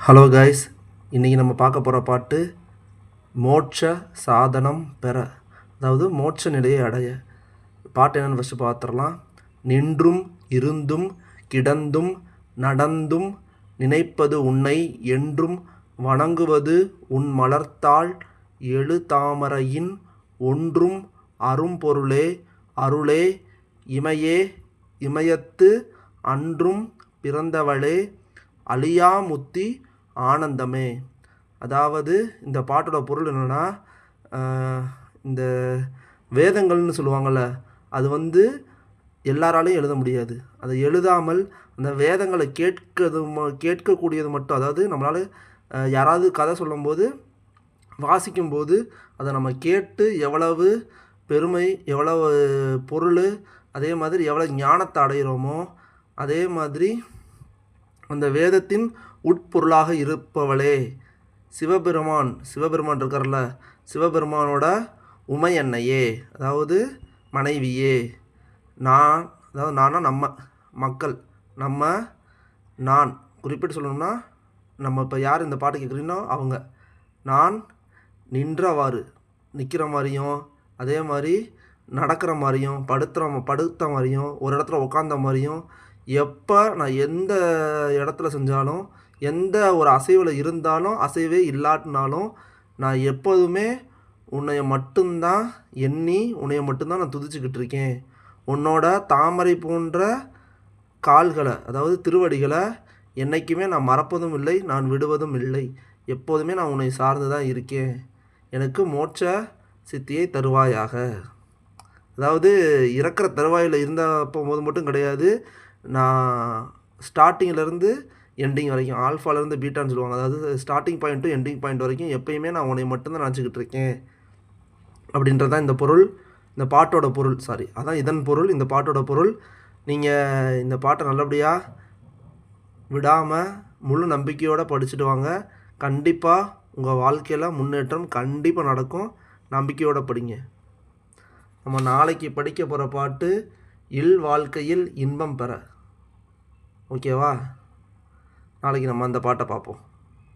Hello guys, இன்றைக்கி நம்ம பார்க்க போகிற பாட்டு மோட்ச சாதனம் பெற, அதாவது மோட்ச நிலையை அடைய. பாட்டு என்னென்னு ஃபஸ்ட்டு பார்த்துடலாம். நின்றும் இருந்தும் கிடந்தும் நடந்தும் நினைப்பது உன்னை என்றும் வணங்குவது உன் மலர்த்தாள் எழு தாமரையின் ஒன்றும் அரும்பொருளே அருளே இமையே இமயத்து அன்றும் பிறந்தவளே அழியாமுத்தி ஆனந்தமே. அதாவது இந்த பாட்டோட பொருள் என்னென்னா, இந்த வேதங்கள்னு சொல்லுவாங்கள்ல, அது எல்லாராலையும் எழுத முடியாது. அதை எழுதாமல் அந்த வேதங்களை கேட்கக்கூடியது மட்டும், அதாவது நம்மளால் யாராவது கதை சொல்லும்போது வாசிக்கும்போது அதை நம்ம கேட்டு எவ்வளவு பெருமை, எவ்வளவு பொருள், அதே மாதிரி எவ்வளோ ஞானத்தை அடைகிறோமோ, அதே மாதிரி அந்த வேதத்தின் உட்பொருளாக இருப்பவளே சிவபெருமான் இருக்கார்ல, சிவபெருமானோட உமையன்னையே, அதாவது மனைவியே. அதாவது நானா நம்ம மக்கள், நான் குறிப்பிட்டு சொல்லணும்னா, நம்ம இப்போ யார் இந்த பாட்டு கேட்குறீங்களோ அவங்க. நான் நின்றவாறு, நிற்கிற மாதிரியும், அதே மாதிரி நடக்கிற மாதிரியும், படுத்த மாதிரியும், ஒரு இடத்துல உட்காந்த மாதிரியும், எப்போ நான் எந்த இடத்துல செஞ்சாலும், எந்த ஒரு அசைவில் இருந்தாலும், அசைவே இல்லாட்டினாலும், நான் எப்போதுமே உன்னைய மட்டும்தான் எண்ணி, உன்னைய மட்டும்தான் நான் துதிச்சுக்கிட்டு இருக்கேன். உன்னோட தாமரை போன்ற கால்களை, அதாவது திருவடிகளை என்றைக்குமே நான் மறப்பதும் இல்லை, நான் விடுவதும் இல்லை. எப்போதுமே நான் உன்னை சார்ந்து தான் இருக்கேன். எனக்கு மோட்ச சித்தியை தருவாயாக. அதாவது இறக்குற தருவாயில் இருந்தப்போ போது மட்டும் கிடையாது, நான் ஸ்டார்டிங்கிலேருந்து எண்டிங் வரைக்கும், ஆல்ஃபாலேருந்து பீட்டான்னு சொல்லுவாங்க, அதாவது starting point to ending point வரைக்கும் எப்பயுமே நான் உன்னை மட்டும்தான் நினச்சிக்கிட்டு இருக்கேன் அப்படின்றது தான் இந்த பொருள், இந்த பாட்டோட பொருள். அதான் இதன் பொருள், இந்த பாட்டோட பொருள். நீங்கள் இந்த பாட்டை நல்லபடியாக விடாமல் முழு நம்பிக்கையோடு படிச்சுட்டு வாங்க. கண்டிப்பாக உங்கள் வாழ்க்கையில் முன்னேற்றம் கண்டிப்பாக நடக்கும். நம்பிக்கையோடு படிங்க. நம்ம நாளைக்கு படிக்க போகிற பாட்டு வாழ்க்கையில் இன்பம் பெற. ஓகேவா? நாளைக்கு நம்ம அந்த பாட்டை பார்ப்போம்.